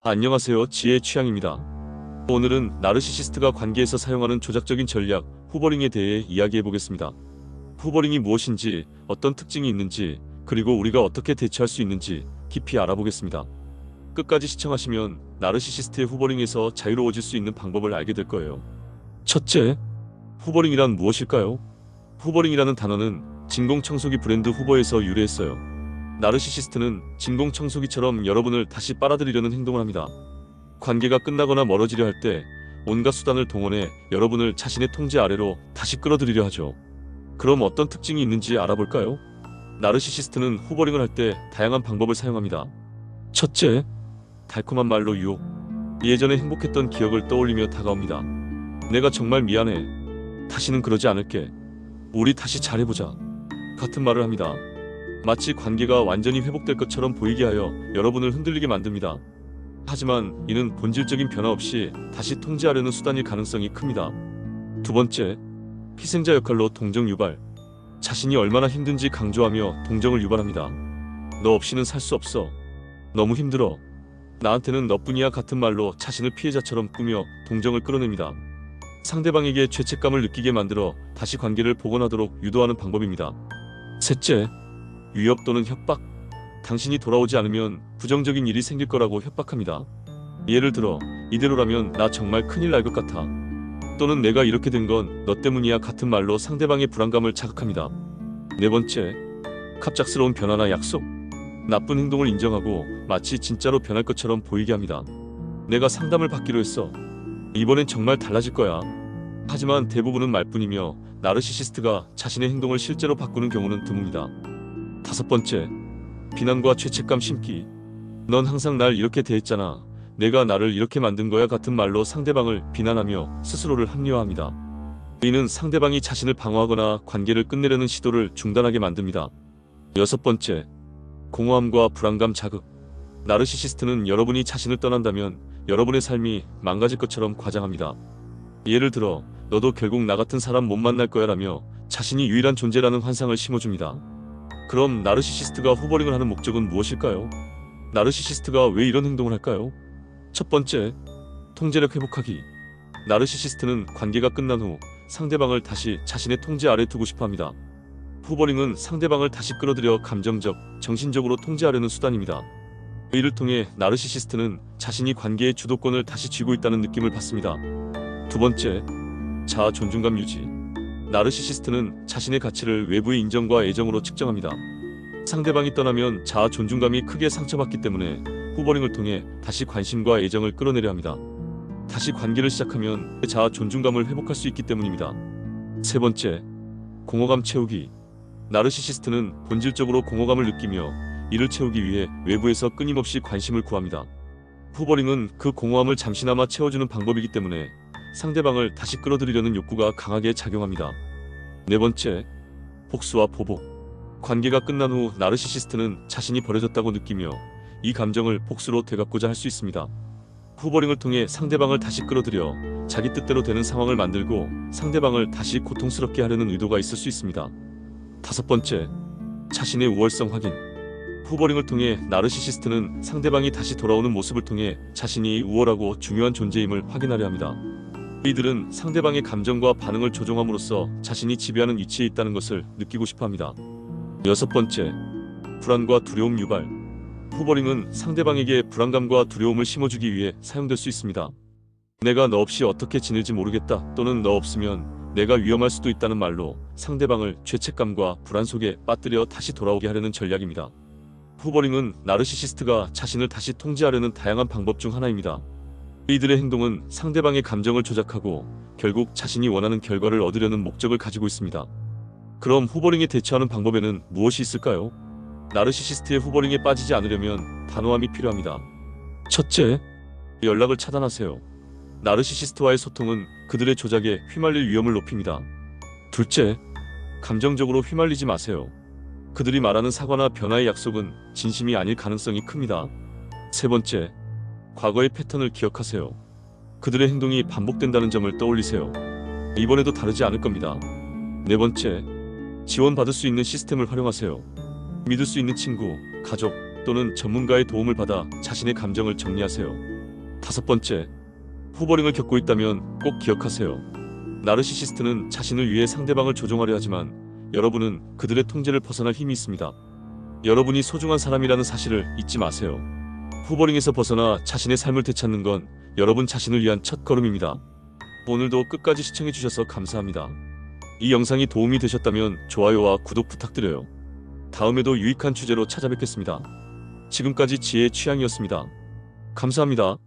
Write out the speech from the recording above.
안녕하세요. 지혜의 취향입니다. 오늘은 나르시시스트가 관계에서 사용하는 조작적인 전략, 후버링에 대해 이야기해 보겠습니다. 후버링이 무엇인지, 어떤 특징이 있는지, 그리고 우리가 어떻게 대처할 수 있는지 깊이 알아보겠습니다. 끝까지 시청하시면 나르시시스트의 후버링에서 자유로워질 수 있는 방법을 알게 될 거예요. 첫째, 후버링이란 무엇일까요? 후버링이라는 단어는 진공청소기 브랜드 후버에서 유래했어요. 나르시시스트는 진공청소기처럼 여러분을 다시 빨아들이려는 행동을 합니다. 관계가 끝나거나 멀어지려 할 때 온갖 수단을 동원해 여러분을 자신의 통제 아래로 다시 끌어들이려 하죠. 그럼 어떤 특징이 있는지 알아볼까요? 나르시시스트는 후버링을 할 때 다양한 방법을 사용합니다. 첫째, 달콤한 말로 유혹. 예전에 행복했던 기억을 떠올리며 다가옵니다. 내가 정말 미안해. 다시는 그러지 않을게. 우리 다시 잘해보자. 같은 말을 합니다. 마치 관계가 완전히 회복될 것처럼 보이게 하여 여러분을 흔들리게 만듭니다. 하지만 이는 본질적인 변화 없이 다시 통제하려는 수단일 가능성이 큽니다. 두 번째, 희생자 역할로 동정 유발. 자신이 얼마나 힘든지 강조하며 동정을 유발합니다. 너 없이는 살 수 없어. 너무 힘들어. 나한테는 너뿐이야 같은 말로 자신을 피해자처럼 꾸며 동정을 끌어냅니다. 상대방에게 죄책감을 느끼게 만들어 다시 관계를 복원하도록 유도하는 방법입니다. 셋째, 위협 또는 협박. 당신이 돌아오지 않으면 부정적인 일이 생길 거라고 협박합니다. 예를 들어, 이대로라면 나 정말 큰일 날 것 같아. 또는 내가 이렇게 된 건 너 때문이야 같은 말로 상대방의 불안감을 자극합니다. 네 번째, 갑작스러운 변화나 약속. 나쁜 행동을 인정하고 마치 진짜로 변할 것처럼 보이게 합니다. 내가 상담을 받기로 했어. 이번엔 정말 달라질 거야. 하지만 대부분은 말뿐이며 나르시시스트가 자신의 행동을 실제로 바꾸는 경우는 드뭅니다. 다섯 번째, 비난과 죄책감 심기. 넌 항상 날 이렇게 대했잖아. 내가 나를 이렇게 만든 거야 같은 말로 상대방을 비난하며 스스로를 합리화합니다. 이는 상대방이 자신을 방어하거나 관계를 끝내려는 시도를 중단하게 만듭니다. 여섯 번째, 공허함과 불안감 자극. 나르시시스트는 여러분이 자신을 떠난다면 여러분의 삶이 망가질 것처럼 과장합니다. 예를 들어, 너도 결국 나 같은 사람 못 만날 거야 라며 자신이 유일한 존재라는 환상을 심어줍니다. 그럼 나르시시스트가 후버링을 하는 목적은 무엇일까요? 나르시시스트가 왜 이런 행동을 할까요? 첫 번째, 통제력 회복하기. 나르시시스트는 관계가 끝난 후 상대방을 다시 자신의 통제 아래 두고 싶어 합니다. 후버링은 상대방을 다시 끌어들여 감정적, 정신적으로 통제하려는 수단입니다. 이를 통해 나르시시스트는 자신이 관계의 주도권을 다시 쥐고 있다는 느낌을 받습니다. 두 번째, 자아 존중감 유지. 나르시시스트는 자신의 가치를 외부의 인정과 애정으로 측정합니다. 상대방이 떠나면 자아 존중감이 크게 상처받기 때문에 후버링을 통해 다시 관심과 애정을 끌어내려 합니다. 다시 관계를 시작하면 자아 존중감을 회복할 수 있기 때문입니다. 세 번째, 공허감 채우기. 나르시시스트는 본질적으로 공허감을 느끼며 이를 채우기 위해 외부에서 끊임없이 관심을 구합니다. 후버링은 그 공허함을 잠시나마 채워주는 방법이기 때문에 상대방을 다시 끌어들이려는 욕구가 강하게 작용합니다. 네 번째, 복수와 보복. 관계가 끝난 후 나르시시스트는 자신이 버려졌다고 느끼며 이 감정을 복수로 되갚고자 할 수 있습니다. 후버링을 통해 상대방을 다시 끌어들여 자기 뜻대로 되는 상황을 만들고 상대방을 다시 고통스럽게 하려는 의도가 있을 수 있습니다. 다섯 번째, 자신의 우월성 확인. 후버링을 통해 나르시시스트는 상대방이 다시 돌아오는 모습을 통해 자신이 우월하고 중요한 존재임을 확인하려 합니다. 이들은 상대방의 감정과 반응을 조종함으로써 자신이 지배하는 위치에 있다는 것을 느끼고 싶어 합니다. 여섯 번째, 불안과 두려움 유발. 후버링은 상대방에게 불안감과 두려움을 심어주기 위해 사용될 수 있습니다. 내가 너 없이 어떻게 지낼지 모르겠다 또는 너 없으면 내가 위험할 수도 있다는 말로 상대방을 죄책감과 불안 속에 빠뜨려 다시 돌아오게 하려는 전략입니다. 후버링은 나르시시스트가 자신을 다시 통제하려는 다양한 방법 중 하나입니다. 이들의 행동은 상대방의 감정을 조작하고 결국 자신이 원하는 결과를 얻으려는 목적을 가지고 있습니다. 그럼 후버링에 대처하는 방법에는 무엇이 있을까요? 나르시시스트의 후버링에 빠지지 않으려면 단호함이 필요합니다. 첫째, 연락을 차단하세요. 나르시시스트와의 소통은 그들의 조작에 휘말릴 위험을 높입니다. 둘째, 감정적으로 휘말리지 마세요. 그들이 말하는 사과나 변화의 약속은 진심이 아닐 가능성이 큽니다. 세 번째, 과거의 패턴을 기억하세요. 그들의 행동이 반복된다는 점을 떠올리세요. 이번에도 다르지 않을 겁니다. 네 번째, 지원받을 수 있는 시스템을 활용하세요. 믿을 수 있는 친구, 가족 또는 전문가의 도움을 받아 자신의 감정을 정리하세요. 5번째, 후버링을 겪고 있다면 꼭 기억하세요. 나르시시스트는 자신을 위해 상대방을 조종하려 하지만 여러분은 그들의 통제를 벗어날 힘이 있습니다. 여러분이 소중한 사람이라는 사실을 잊지 마세요. 후버링에서 벗어나 자신의 삶을 되찾는 건 여러분 자신을 위한 첫걸음입니다. 오늘도 끝까지 시청해주셔서 감사합니다. 이 영상이 도움이 되셨다면 좋아요와 구독 부탁드려요. 다음에도 유익한 주제로 찾아뵙겠습니다. 지금까지 지혜의 취향이었습니다. 감사합니다.